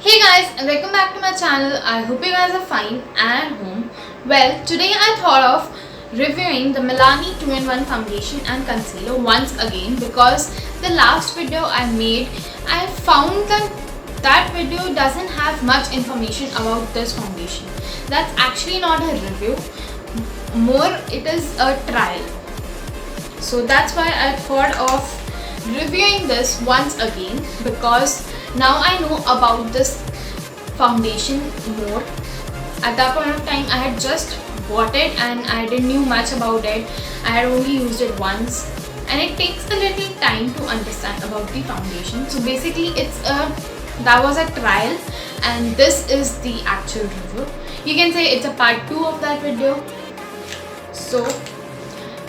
Hey guys, and welcome back to my channel. I hope you guys are fine and at home. Well, today I thought of reviewing the Milani 2-in-1 foundation and concealer once again because the last video I made, I found that video doesn't have much information about this foundation. That's actually not a review, more it is a trial. So that's why I thought of reviewing this once again because now I know about this foundation more. At that point of time I had just bought it and I didn't know much about it. I had only used it once and it takes a little time to understand about the foundation. So basically that was a trial and this is the actual review. You can say it's a part 2 of that video. So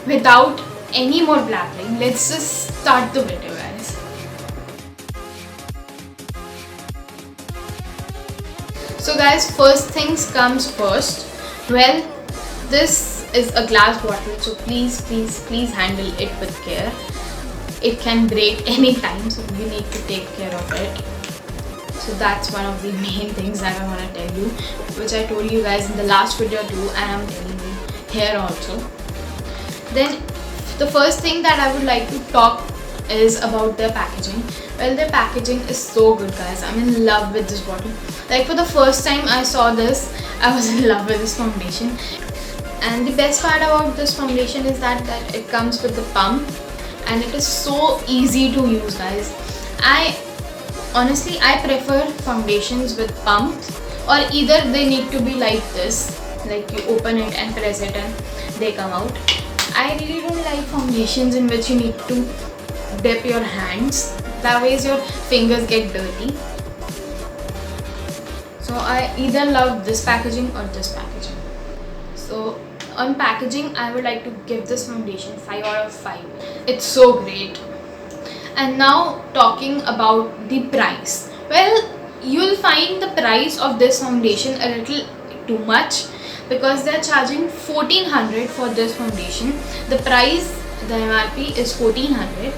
without any more blabbering, let's just start the video, guys. So guys, first things comes first. Well, this is a glass bottle, so please handle it with care. It can break anytime, so you need to take care of it. So that's one of the main things that I want to tell you, which I told you guys in the last video too, and I'm telling you here also. Then the first thing that I would like to talk is about their packaging. Well, their packaging is so good, guys. I'm in love with this bottle. Like, for the first time I saw this, I was in love with this foundation. And the best part about this foundation is that it comes with the pump and it is so easy to use, guys. Honestly, I prefer foundations with pumps, or either they need to be like this, like you open it and press it and they come out. I really don't like foundations in which you need to dip your hands. That way your fingers get dirty. So I either love this packaging or this packaging. So on packaging, I would like to give this foundation 5 out of 5. It's so great. And now talking about the price. Well, you'll find the price of this foundation a little too much because they're charging 1400 for this foundation. The price, the MRP is 1400,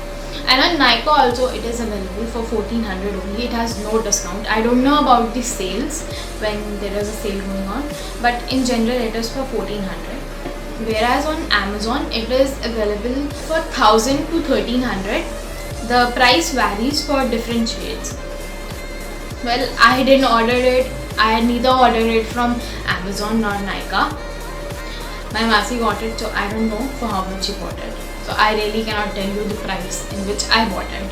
and on Nykaa also it is available for 1400 only. It has no discount. I don't know about the sales when there is a sale going on, but in general it is for 1400. Whereas on Amazon it is available for 1000 to 1300. The price varies for different shades. Well, I didn't order it. I neither ordered it from Amazon nor Nykaa. My Masi got it, so I don't know for how much she bought it. So I really cannot tell you the price in which I bought it.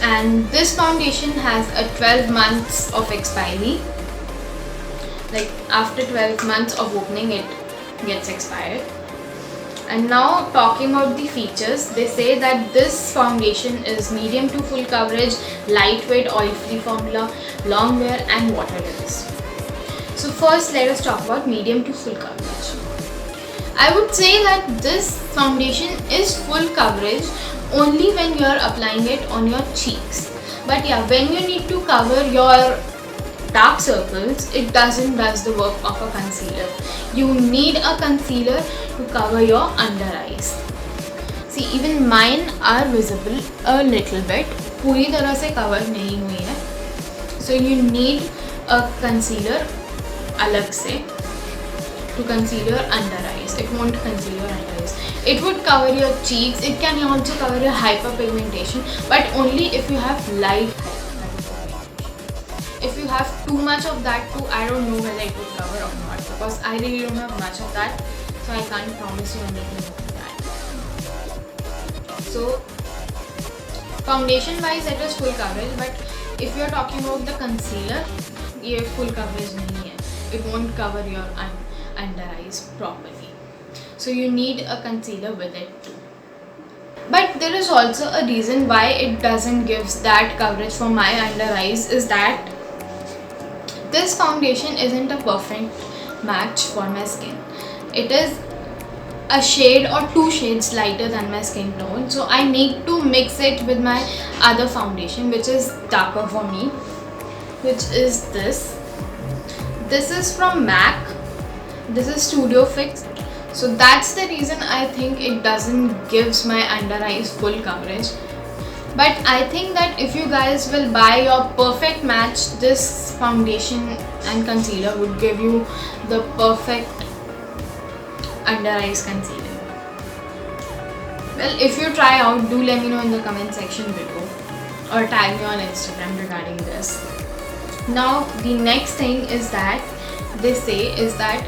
And this foundation has a 12 months of expiry. Like, after 12 months of opening, it gets expired. And now talking about the features, they say that this foundation is medium to full coverage, lightweight, oil-free formula, long wear and water resist. So first let us talk about medium to full coverage. I would say that this foundation is full coverage only when you are applying it on your cheeks. But yeah, when you need to cover your dark circles, it doesn't do the work of a concealer. You need a concealer to cover your under eyes. See, even mine are visible a little bit. पूरी तरह से cover नहीं हुई है. So you need a concealer अलग से to conceal your under eyes. It won't conceal your under eyes. It would cover your cheeks. It can also cover your hyperpigmentation, but only if you have light hyperpigmentation. If you have too much of that too, I don't know whether it would cover or not because I really don't have much of that, so I can't promise you anything about that. So foundation wise it is full coverage, but if you're talking about the concealer, ये full coverage नहीं है. It won't cover your under eyes properly. So you need a concealer with it too. But there is also a reason why it doesn't give that coverage for my under eyes, is that this foundation isn't a perfect match for my skin. It is a shade or 2 shades lighter than my skin tone, so I need to mix it with my other foundation which is darker for me, which is this. This is from MAC. This is Studio Fix. So that's the reason I think it doesn't gives my under eyes full coverage. But I think that if you guys will buy your perfect match, this foundation and concealer would give you the perfect under eyes concealer. Well, if you try out, do let me know in the comment section below or tag me on Instagram regarding this. Now the next thing is that they say is that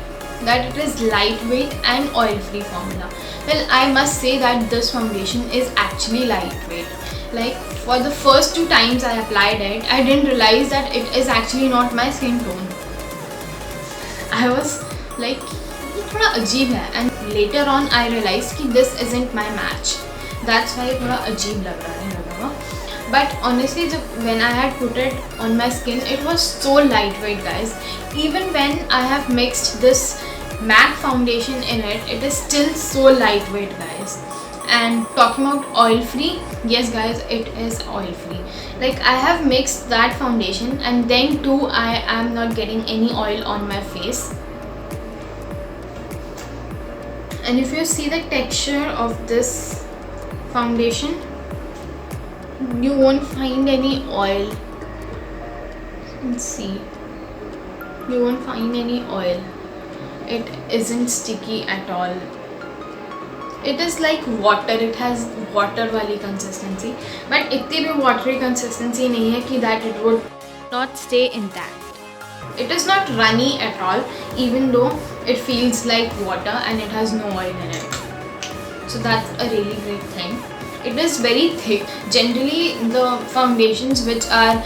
it is lightweight and oil free formula. Well, I must say that this foundation is actually lightweight. Like, for the first 2 times I applied it, I didn't realize that it is actually not my skin tone. I was like, ये थोड़ा अजीब है, and later on I realized कि this isn't my match. That's why थोड़ा अजीब लग रहा है लगा हुआ. But honestly, when I had put it on my skin, it was so lightweight, guys. Even when I have mixed this MAC foundation in it, it is still so lightweight, guys. And talking about oil free, yes guys, it is oil free. Like, I have mixed that foundation and then too I am not getting any oil on my face. And if you see the texture of this foundation, you won't find any oil. Let's see, you won't find any oil. It isn't sticky at all. It is like water. It has water वाली consistency, but इतनी भी watery consistency नहीं है कि that it would not stay intact. It is not runny at all, even though it feels like water and it has no oil in it. So that's a really great thing. It is very thick. Generally, the foundations which are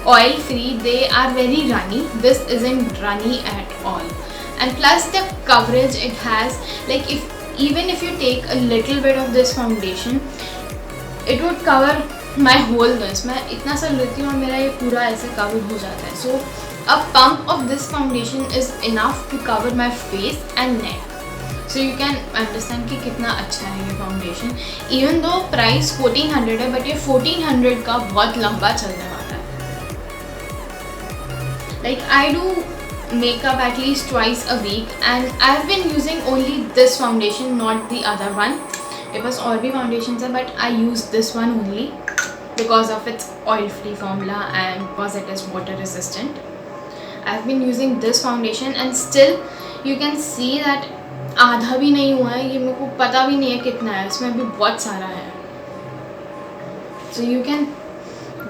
oil free, they are very runny. This isn't runny at all. And plus the coverage it has, like, even if you take a little bit of this foundation, it would cover my whole this. मैं इतना सा लेती हूँ और मेरा ये पूरा ऐसे cover हो जाता है. So a pump of this foundation is enough to cover my face and neck. So you can understand कि कितना अच्छा है ये foundation. Even though price 1400 है, but ये 1400 का बहुत लंबा चलने वाला है. Like, I do makeup at least twice a week and I've been using only this foundation, not the other one. It was और भी foundations है, but I use this one only because of its oil free formula and because it is water resistant. I've been using this foundation and still you can see that आधा भी नहीं हुआ है. ये मेरे को पता भी नहीं है कितना है, इसमें भी बहुत सारा है. So you can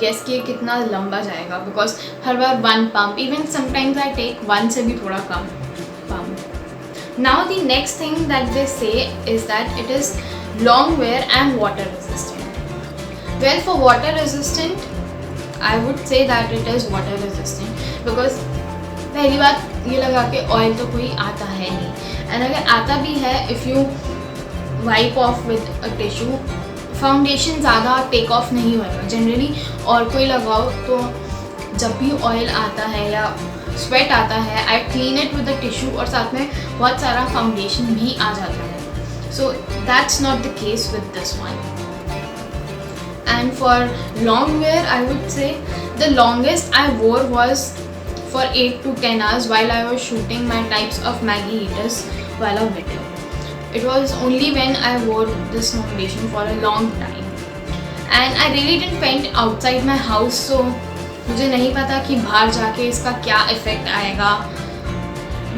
guess कि कितना लंबा जाएगा, because her bar 1 pump, even sometimes I take 1 से भी थोड़ा कम pump. Now the next thing that they say is that it is long wear and water resistant. Well, for water resistant, I would say that it is water resistant because पहली बात ये लगा के oil तो कोई आता है नहीं, and अगर आता भी है, if you wipe off with a tissue, foundation ज़्यादा टेक ऑफ नहीं होएगा जनरली. और कोई लगाओ तो जब भी ऑयल आता है या स्वेट आता है, I clean it with the tissue और साथ में बहुत सारा फाउंडेशन भी आ जाता है. So that's not the case with this one. And for long wear, I would say the longest I wore was for 8 to 10 hours while I was shooting my types of Maggi eaters while a video. It was only when I wore this foundation for a long time and I really didn't paint outside my house, so मुझे नहीं पता कि बाहर जाके इसका क्या effect आएगा.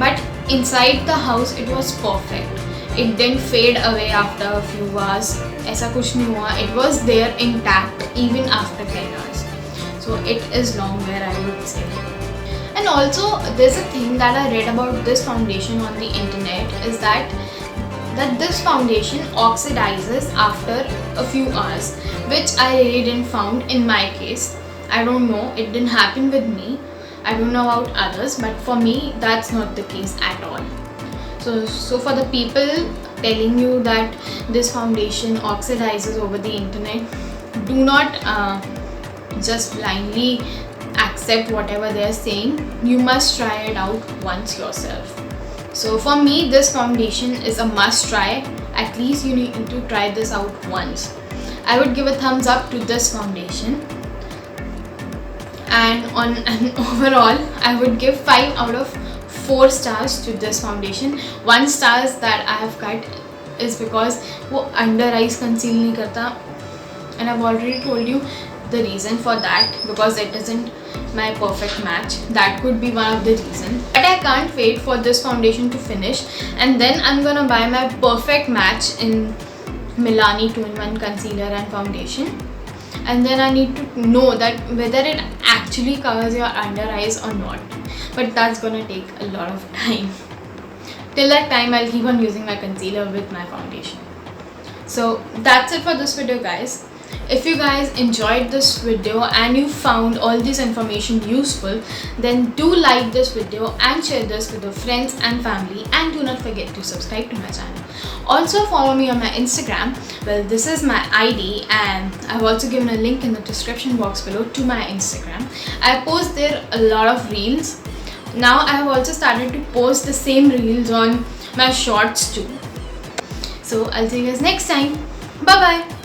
But inside the house it was perfect. It didn't fade away after a few hours. ऐसा कुछ नहीं हुआ. It was there intact even after 10 hours. So it is long wear, I would say. And also there's a thing that I read about this foundation on the internet is that this foundation oxidizes after a few hours, which I really didn't found in my case. I don't know, it didn't happen with me. I don't know about others, but for me that's not the case at all. So for the people telling you that this foundation oxidizes over the internet, do not just blindly accept whatever they are saying. You must try it out once yourself. So for me, this foundation is a must try. At least you need to try this out once. I would give a thumbs up to this foundation, and on an overall I would give 5 out of 4 stars to this foundation. 1 stars that I have cut is because वो under eyes conceal नहीं करता. and I've already told you the reason for that, because it isn't my perfect match. That could be one of the reasons. But I can't wait for this foundation to finish, and then I'm gonna buy my perfect match in Milani 2-in-1 concealer and foundation. And then I need to know that whether it actually covers your under eyes or not. But that's gonna take a lot of time. Till that time, I'll keep on using my concealer with my foundation. So that's it for this video, guys. If you guys enjoyed this video and you found all this information useful, then do like this video and share this with your friends and family, and do not forget to subscribe to my channel. Also follow me on my Instagram. Well, this is my ID, and I've also given a link in the description box below to my Instagram. I post there a lot of reels. Now I have also started to post the same reels on my shorts too. So I'll see you guys next time. Bye bye.